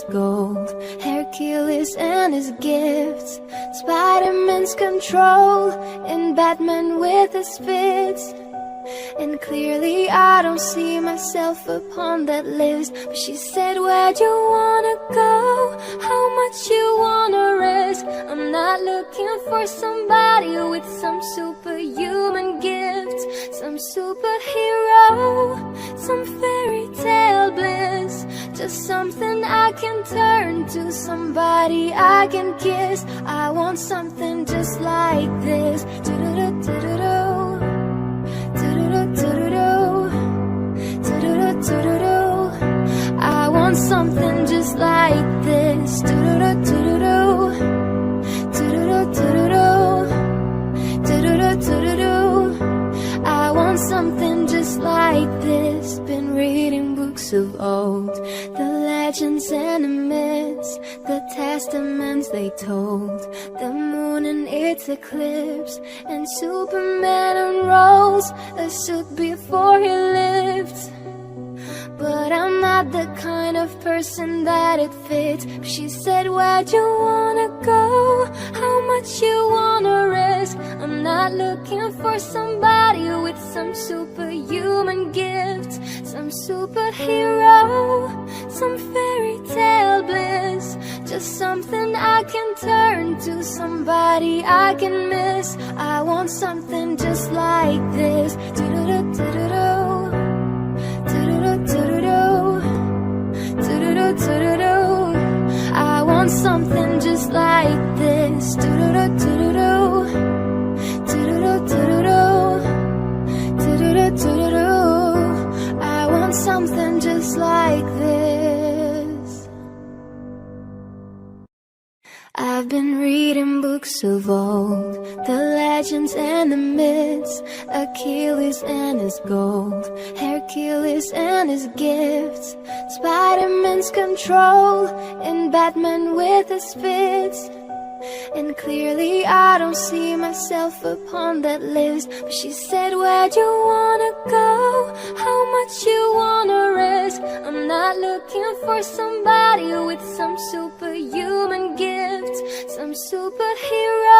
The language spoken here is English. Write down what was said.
his gold, Hercules and his gifts, Spider-Man's control, and Batman with his fits. And clearly I don't see myself upon that list. But she said, where'd you wanna go? How much you wanna risk? I'm not looking for somebody with some superhuman gifts, some superhero, some fairy tale bliss. Just something I can turn to, somebody I can kiss. I want something just like this. Do-do-do-do-do-do. I want something just like this. I want something just like this. Been reading books of old, the legends and the myths, the testaments they told, the moon and its eclipse, and Superman unrolls a suit before he lived. But I'm not the kind of person that it fits. She said, where'd you wanna go? How much you wanna risk? I'm not looking for somebody with some superhuman gifts, some superhero, some fairy tale bliss. Just something I can turn to, somebody I can miss. I want something just like this. Do-do-do-do-do-do. I want something just like this. I want something just like this. I've been reading books of old, the legends and the myths, Achilles and his gold, Hercules and his gifts, Spider-Man's control, and Batman with his fits. And clearly I don't see myself upon that list. But she said, where'd you wanna go? How much you wanna risk? I'm not looking for somebody with some superhuman gifts, some superhero.